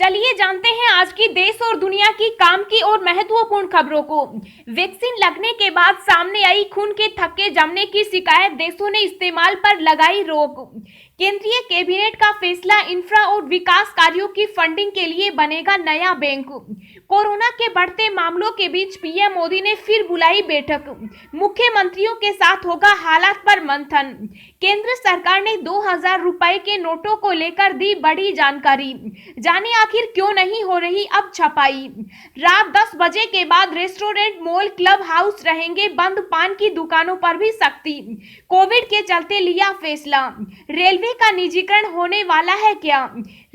चलिए जानते हैं आज की देश और दुनिया की काम की और महत्वपूर्ण खबरों को। वैक्सीन लगने के बाद सामने आई खून के थक्के जमने की शिकायत, देशों ने इस्तेमाल पर लगाई रोक। केंद्रीय कैबिनेट का फैसला, इंफ्रा और विकास कार्यों की फंडिंग के लिए बनेगा नया बैंक। कोरोना के बढ़ते मामलों के बीच पीएम मोदी ने फिर बुलाई बैठक, मुख्यमंत्रियों के साथ होगा हालात पर मंथन। केंद्र सरकार ने 2000 रुपए के नोटों को लेकर दी बड़ी जानकारी, जाने आखिर क्यों नहीं हो रही अब छपाई। रात 10 बजे के बाद रेस्टोरेंट, मॉल, क्लब हाउस रहेंगे बंद, पान की दुकानों पर भी सख्ती। कोविड के चलते लिया फैसला, रेलवे का निजीकरण होने वाला है क्या?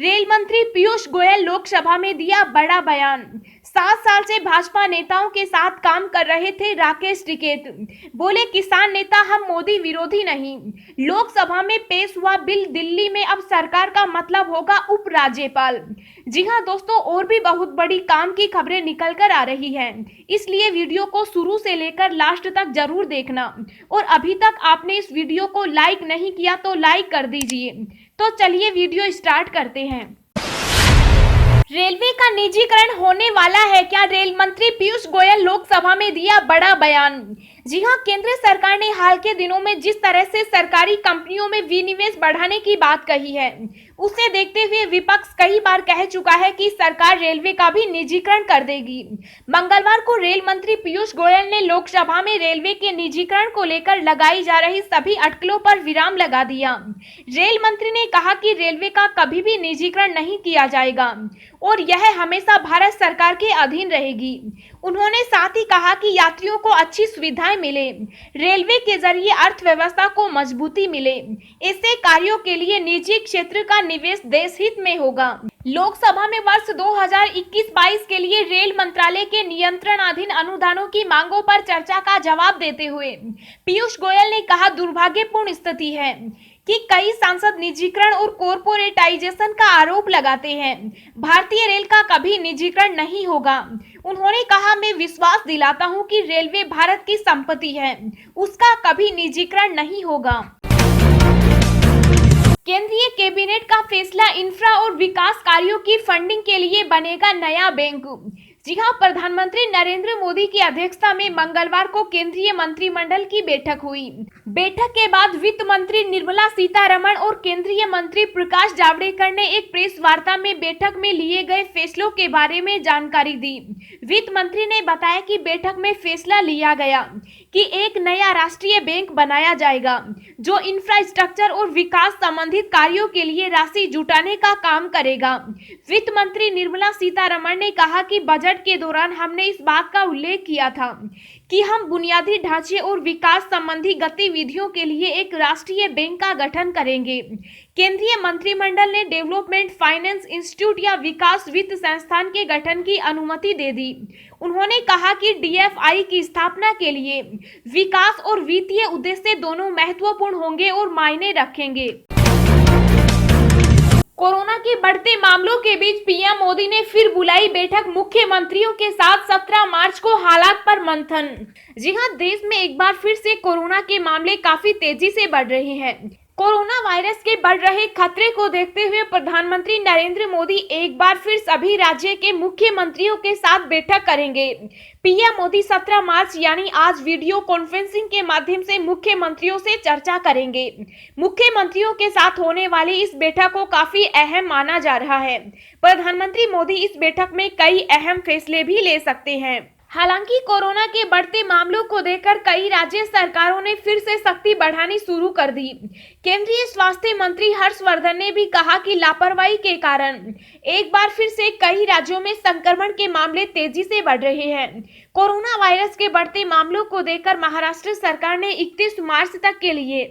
रेल मंत्री पीयूष गोयल लोकसभा में दिया बड़ा बयान। 7 साल से भाजपा नेताओं के साथ काम कर रहे थे राकेश टिकैत, बोले किसान नेता हम मोदी विरोधी नहीं। लोकसभा में पेश हुआ बिल, दिल्ली में अब सरकार का मतलब होगा उपराज्यपाल। जी हां दोस्तों, और भी बहुत बड़ी काम की खबरें निकल कर आ रही हैं, इसलिए वीडियो को शुरू से लेकर लास्ट तक जरूर देखना। और अभी तक आपने इस वीडियो को लाइक नहीं किया तो लाइक कर दीजिए। तो चलिए वीडियो स्टार्ट करते हैं। रेलवे का निजीकरण होने वाला है क्या? रेल मंत्री पीयूष गोयल लोकसभा में दिया बड़ा बयान। जी हां, केंद्र सरकार ने हाल के दिनों में जिस तरह से सरकारी कंपनियों में विनिवेश बढ़ाने की बात कही है, उसे देखते हुए विपक्ष कई बार कह चुका है कि सरकार रेलवे का भी निजीकरण कर देगी। मंगलवार को रेल मंत्री पीयूष गोयल ने लोकसभा में रेलवे के निजीकरण को लेकर लगाई जा रही सभी अटकलों पर विराम लगा दिया। रेल मंत्री ने कहा कि रेलवे का कभी भी निजीकरण नहीं किया जाएगा और यह हमेशा भारत सरकार के अधीन रहेगी। उन्होंने साथ ही कहा कि यात्रियों को अच्छी सुविधाएं मिले, रेलवे के जरिए अर्थव्यवस्था को मजबूती मिले, ऐसे कार्यों के लिए निजी क्षेत्र का निवेश देश हित में होगा। लोकसभा में वर्ष 2021-22 के लिए रेल मंत्रालय के नियंत्रणाधीन अनुदानों की मांगों पर चर्चा का जवाब देते हुए पीयूष गोयल ने कहा, दुर्भाग्यपूर्ण स्थिति है कि कई सांसद निजीकरण और कॉर्पोरेटाइजेशन का आरोप लगाते हैं। भारतीय रेल का कभी निजीकरण नहीं होगा। उन्होंने कहा, मैं विश्वास दिलाता हूं कि रेलवे भारत की संपत्ति है, उसका कभी निजीकरण नहीं होगा। केंद्रीय कैबिनेट का फैसला, इंफ्रा और विकास कार्यों की फंडिंग के लिए बनेगा नया बैंक। जी हां, प्रधानमंत्री नरेंद्र मोदी की अध्यक्षता में मंगलवार को केंद्रीय मंत्रिमंडल की बैठक हुई। बैठक के बाद वित्त मंत्री निर्मला सीतारमण और केंद्रीय मंत्री प्रकाश जावड़ेकर ने एक प्रेस वार्ता में बैठक में लिए गए फैसलों के बारे में जानकारी दी। वित्त मंत्री ने बताया कि बैठक में फैसला लिया गया कि एक नया राष्ट्रीय बैंक बनाया जाएगा जो इंफ्रास्ट्रक्चर और विकास संबंधित कार्यों के लिए राशि जुटाने का काम करेगा। वित्त मंत्री निर्मला सीतारमण ने कहा कि बजट के दौरान हमने इस बात का उल्लेख किया था कि हम बुनियादी ढांचे और विकास संबंधी गतिविधियों के लिए एक राष्ट्रीय बैंक का गठन करेंगे। केंद्रीय मंत्रिमंडल ने डेवलपमेंट फाइनेंस इंस्टीट्यूट या विकास वित्त संस्थान के गठन की अनुमति दे दी। उन्होंने कहा कि डीएफआई की स्थापना के लिए विकास और वित्तीय उद्देश्य दोनों महत्वपूर्ण होंगे और मायने रखेंगे। कोरोना के बढ़ते मामलों के बीच पीएम मोदी ने फिर बुलाई बैठक, मुख्यमंत्रियों के साथ 17 मार्च को हालात पर मंथन। जी हां, देश में एक बार फिर से कोरोना के मामले काफी तेजी से बढ़ रहे हैं। कोरोना वायरस के बढ़ रहे खतरे को देखते हुए प्रधानमंत्री नरेंद्र मोदी एक बार फिर सभी राज्य के मुख्यमंत्रियों के साथ बैठक करेंगे। पीएम मोदी 17 मार्च यानी आज वीडियो कॉन्फ्रेंसिंग के माध्यम से मुख्यमंत्रियों से चर्चा करेंगे। मुख्यमंत्रियों के साथ होने वाली इस बैठक को काफी अहम माना जा रहा है। प्रधानमंत्री मोदी इस बैठक में कई अहम फैसले भी ले सकते हैं। हालांकि कोरोना के बढ़ते मामलों को देखकर कई राज्य सरकारों ने फिर से सख्ती बढ़ानी शुरू कर दी। केंद्रीय स्वास्थ्य मंत्री हर्षवर्धन ने भी कहा कि लापरवाही के कारण एक बार फिर से कई राज्यों में संक्रमण के मामले तेजी से बढ़ रहे हैं। कोरोना वायरस के बढ़ते मामलों को देखकर महाराष्ट्र सरकार ने 31 मार्च तक के लिए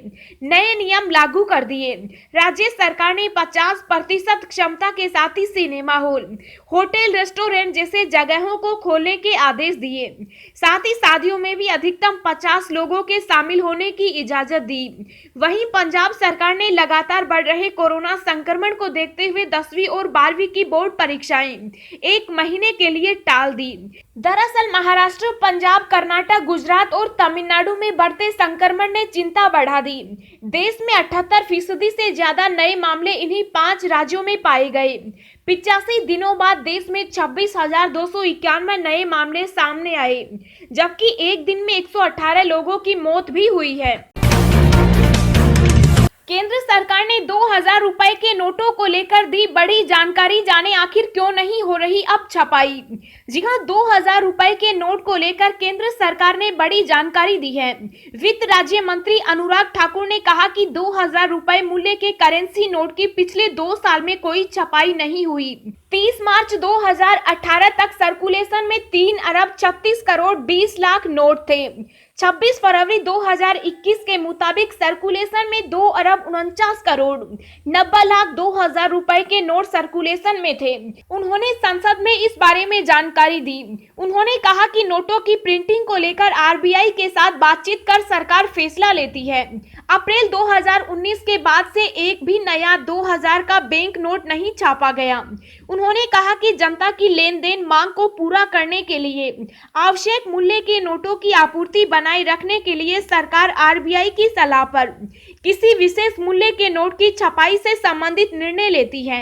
नए नियम लागू कर दिए। राज्य सरकार ने 50% क्षमता के साथ ही सिनेमा हॉल, होटल, रेस्टोरेंट जैसे जगहों को खोलने के आदेश दिए। साथ ही शादियों में भी अधिकतम 50 लोगों के शामिल होने की इजाजत दी। वहीं पंजाब सरकार ने लगातार बढ़ रहे कोरोना संक्रमण को देखते हुए 10वीं और 12वीं की बोर्ड परीक्षाएं 1 महीने के लिए टाल दी। दरअसल महाराष्ट्र, पंजाब, कर्नाटक, गुजरात और तमिलनाडु में बढ़ते संक्रमण ने चिंता बढ़ा दी। देश में 78% से ज्यादा नए मामले इन्हीं 5 राज्यों में पाए गए। 85 दिनों बाद देश में 26,291 नए मामले सामने आए, जबकि एक दिन में 118 लोगों की मौत भी हुई है। केंद्र सरकार ने 2,000 रुपए के नोटों को लेकर दी बड़ी जानकारी, जाने आखिर क्यों नहीं हो रही अब छपाई। जी हां, 2,000 रुपए के नोट को लेकर केंद्र सरकार ने बड़ी जानकारी दी है। वित्त राज्य मंत्री अनुराग ठाकुर ने कहा कि 2,000 रुपए मूल्य के करेंसी नोट की पिछले 2 साल में कोई छपाई नहीं हुई। 30 मार्च 2018 तक सर्कुलेशन में 3 अरब 36 करोड़ 20 लाख नोट थे। 26 फरवरी 2021 के मुताबिक सर्कुलेशन में 2 अरब 49 करोड़ 90 लाख 2,000 रुपए के नोट सर्कुलेशन में थे। उन्होंने संसद में इस बारे में जानकारी दी। उन्होंने कहा कि नोटों की प्रिंटिंग को लेकर आरबीआई के साथ बातचीत कर सरकार फैसला लेती है। अप्रैल 2019 के बाद से एक भी नया 2,000 का बैंक नोट नहीं छापा गया। उन्होंने कहा कि जनता की लेन देन मांग को पूरा करने के लिए आवश्यक मूल्य के नोटों की आपूर्ति बनाए रखने के लिए सरकार आरबीआई की सलाह पर किसी विशेष मूल्य के नोट की छपाई से संबंधित निर्णय लेती है।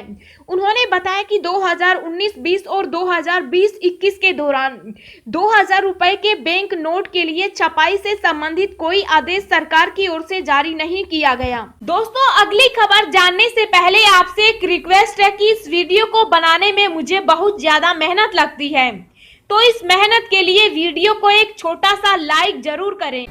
उन्होंने बताया कि 2019-20 और 2020-21 के दौरान 2,000 रुपए के बैंक नोट के लिए छपाई से संबंधित कोई आदेश सरकार की ओर से जारी नहीं किया गया। दोस्तों, अगली खबर जानने से पहले आपसे एक रिक्वेस्ट है कि इस वीडियो को बनाने में मुझे बहुत ज्यादा मेहनत लगती है, तो इस मेहनत के लिए वीडियो को एक छोटा सा लाइक जरूर करें।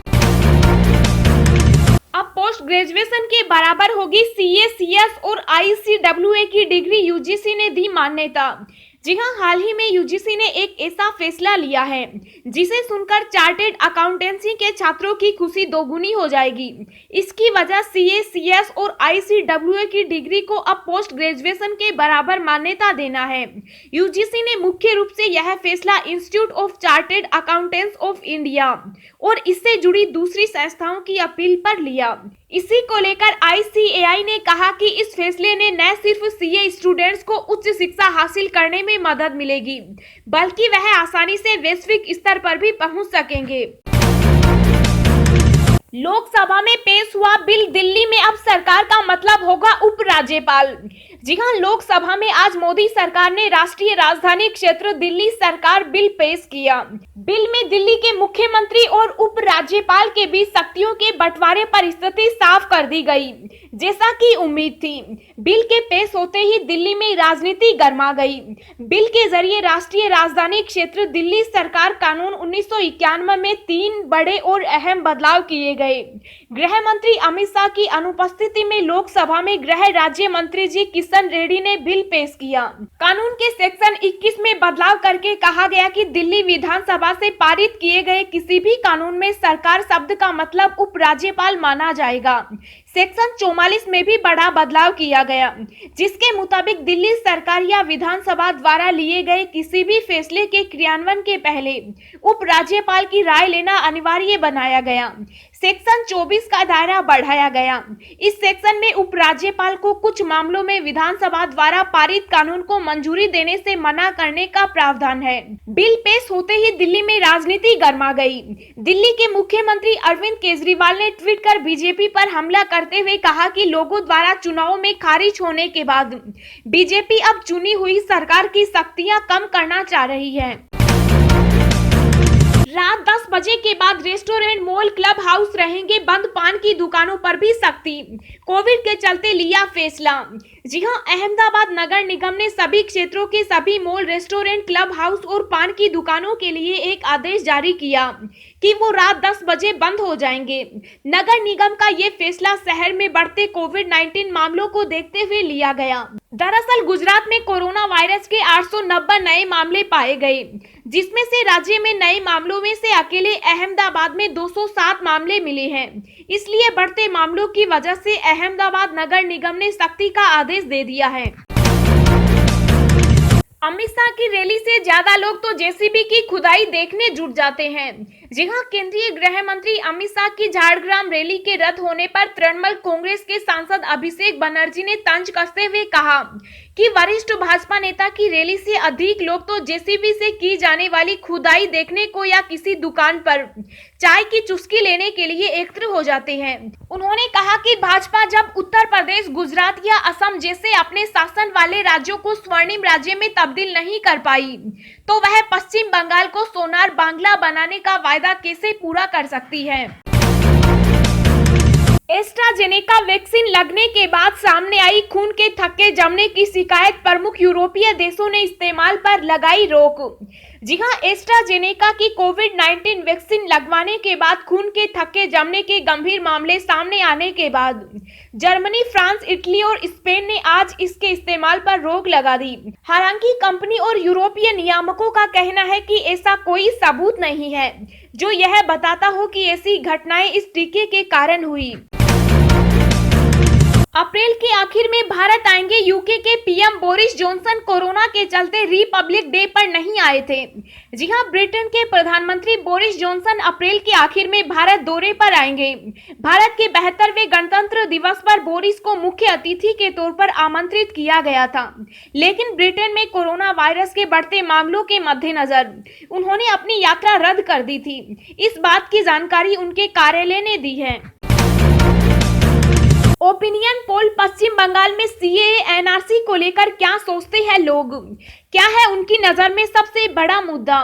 अब पोस्ट ग्रेजुएशन के बराबर होगी सीए, सीएस और आईसीडब्ल्यूए की डिग्री, यूजीसी ने दी मान्यता। जी हां, हाल ही में यूजीसी ने एक ऐसा फैसला लिया है जिसे सुनकर चार्टेड अकाउंटेंसी के छात्रों की खुशी दोगुनी हो जाएगी। इसकी वजह सीए, सीएस और आईसीडब्ल्यूए की डिग्री को अब पोस्ट ग्रेजुएशन के बराबर मान्यता देना है। यूजीसी ने मुख्य रूप से यह फैसला institute of chartered accountants of India और इससे जुड़ी दूसरी संस्थाओं की अपील पर लिया। इसी को लेकर आईसीएआई ने कहा कि इस फैसले ने न सिर्फ सीए स्टूडेंट्स को उच्च शिक्षा हासिल करने में मदद मिलेगी, बल्कि वह आसानी से वैश्विक स्तर पर भी पहुंच सकेंगे। लोकसभा में पेश हुआ बिल, दिल्ली में अब सरकार का मतलब होगा उपराज्यपाल। जी हां, लोकसभा में आज मोदी सरकार ने राष्ट्रीय राजधानी क्षेत्र दिल्ली सरकार बिल पेश किया। बिल में दिल्ली के मुख्यमंत्री और उपराज्यपाल के बीच शक्तियों के बंटवारे पर स्थिति साफ कर दी गई, जैसा कि उम्मीद थी। बिल के पेश होते ही दिल्ली में राजनीति गर्मा गई। बिल के जरिए राष्ट्रीय राजधानी क्षेत्र दिल्ली सरकार कानून 1991 में 3 बड़े और अहम बदलाव किए गए। गृह मंत्री अमित शाह की अनुपस्थिति में लोकसभा में गृह राज्य मंत्री जी किशन रेड्डी ने बिल पेश किया। कानून के सेक्शन 21 में बदलाव करके कहा गया कि दिल्ली विधानसभा से पारित किए गए किसी भी कानून में सरकार शब्द का मतलब उपराज्यपाल माना जाएगा। सेक्शन 44 में भी बड़ा बदलाव किया गया, जिसके मुताबिक दिल्ली सरकार या विधानसभा द्वारा लिए गए किसी भी फैसले के क्रियान्वयन के पहले उपराज्यपाल की राय लेना अनिवार्य बनाया गया। सेक्शन 24 का दायरा बढ़ाया गया। इस सेक्शन में उपराज्यपाल को कुछ मामलों में विधानसभा द्वारा पारित कानून को मंजूरी देने से मना करने का प्रावधान है। बिल पेश होते ही दिल्ली में राजनीति गर्मा गई। दिल्ली के मुख्यमंत्री अरविंद केजरीवाल ने ट्वीट कर बीजेपी पर हमला करते हुए कहा कि लोगों द्वारा चुनाव में खारिज होने के बाद बीजेपी अब चुनी हुई सरकार की शक्तियां कम करना चाह रही है। रात 10 बजे के बाद रेस्टोरेंट, मॉल, क्लब हाउस रहेंगे बंद, पान की दुकानों पर भी सख्ती। कोविड के चलते लिया फैसला। जी हां, अहमदाबाद नगर निगम ने सभी क्षेत्रों के सभी मॉल, रेस्टोरेंट, क्लब हाउस और पान की दुकानों के लिए एक आदेश जारी किया कि वो रात 10 बजे बंद हो जाएंगे। नगर निगम का ये फैसला शहर में बढ़ते कोविड-19 मामलों को देखते हुए लिया गया। दरअसल गुजरात में कोरोना वायरस के 890 नए मामले पाए गए, जिसमें से राज्य में नए मामलों में से अकेले अहमदाबाद में 207 मामले मिले हैं। इसलिए बढ़ते मामलों की वजह से अहमदाबाद नगर निगम ने सख्ती का आदेश दे दिया है। अमित शाह की रैली से ज्यादा लोग तो जेसीबी की खुदाई देखने जुट जाते हैं। जी हां, केंद्रीय गृह मंत्री अमित शाह की झारग्राम रैली के रद्द होने पर तृणमूल कांग्रेस के सांसद अभिषेक बनर्जी ने तंज कसते हुए कहा कि वरिष्ठ भाजपा नेता की रैली से अधिक लोग तो जेसीबी से की जाने वाली खुदाई देखने को या किसी दुकान पर चाय की चुस्की लेने के लिए एकत्र हो जाते हैं। उन्होंने कहा कि भाजपा जब उत्तर प्रदेश, गुजरात या असम जैसे अपने शासन वाले राज्यों को स्वर्णिम राज्य में तब्दील नहीं कर पाई, तो वह पश्चिम बंगाल को सोनार बांग्ला बनाने का वायदा कैसे पूरा कर सकती है। एस्ट्राजेनेका वैक्सीन लगने के बाद सामने आई खून के थक्के जमने की शिकायत, प्रमुख यूरोपीय देशों ने इस्तेमाल पर लगाई रोक। जी हां, एस्ट्राजेनेका की कोविड-19 वैक्सीन लगवाने के बाद खून के थक्के जमने के गंभीर मामले सामने आने के बाद जर्मनी, फ्रांस, इटली और स्पेन ने आज इसके इस्तेमाल पर रोक लगा दी। हालांकि कंपनी और यूरोपीय नियामकों का कहना है कि ऐसा कोई सबूत नहीं है जो यह बताता हो कि ऐसी घटनाएं इस टीके के कारण हुई। अप्रैल के आखिर में भारत आएंगे। यूके के पीएम बोरिस जॉनसन कोरोना के चलते रिपब्लिक डे पर नहीं आए थे। जी हां, ब्रिटेन के प्रधानमंत्री बोरिस जॉनसन अप्रैल के आखिर में भारत दौरे पर आएंगे। भारत के 72वें गणतंत्र दिवस पर बोरिस को मुख्य अतिथि के तौर पर आमंत्रित किया गया था, लेकिन ब्रिटेन में कोरोना वायरस के बढ़ते मामलों के मद्देनजर उन्होंने अपनी यात्रा रद्द कर दी थी। इस बात की जानकारी उनके कार्यालय ने दी है। ओपिनियन पोल, पश्चिम बंगाल में सीएए एनआरसी को लेकर क्या सोचते हैं लोग, क्या है उनकी नजर में सबसे बड़ा मुद्दा।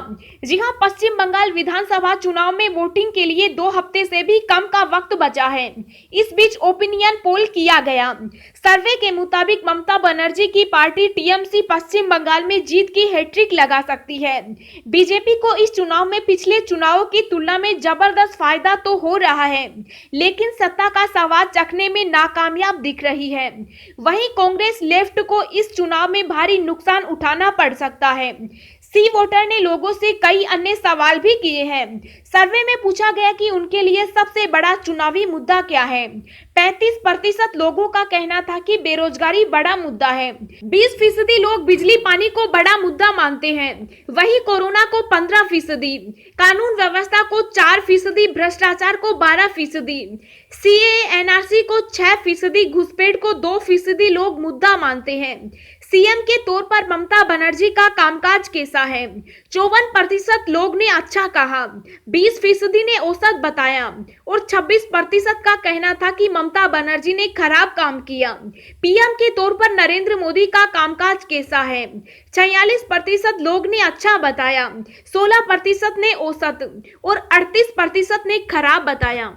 जी हां, पश्चिम बंगाल विधानसभा चुनाव में वोटिंग के लिए 2 हफ्ते से भी कम का वक्त बचा है। इस बीच ओपिनियन पोल किया गया सर्वे के मुताबिक ममता बनर्जी की पार्टी टीएमसी पश्चिम बंगाल में जीत की हैट्रिक लगा सकती है। बीजेपी को इस चुनाव में पिछले चुनावों की तुलना में जबरदस्त फायदा तो हो रहा है, लेकिन सत्ता का स्वाद चखने में नाकामयाब दिख रही है। वहीं कांग्रेस लेफ्ट को इस चुनाव में भारी नुकसान उठाना पड़ सकता है। सी वोटर ने लोगों से कई अन्य सवाल भी किए हैं। सर्वे में पूछा गया कि उनके लिए सबसे बड़ा चुनावी मुद्दा क्या है। 35% लोगों का कहना था कि बेरोजगारी बड़ा मुद्दा है। 20% लोग बिजली पानी को बड़ा मुद्दा मानते हैं। वहीं कोरोना को 15%, कानून व्यवस्था को 4%, भ्रष्टाचार को 12%, सीएए एनआरसी को 6%, घुसपैठ को 2% लोग मुद्दा मानते हैं। सीएम के तौर पर ममता बनर्जी का कामकाज कैसा है, 54% लोग ने अच्छा कहा, 20% ने औसत बताया और 26% का कहना था कि ममता बनर्जी ने खराब काम किया। पीएम के तौर पर नरेंद्र मोदी का कामकाज कैसा है, 46% लोग ने अच्छा बताया, 16% ने औसत और 38% ने खराब बताया।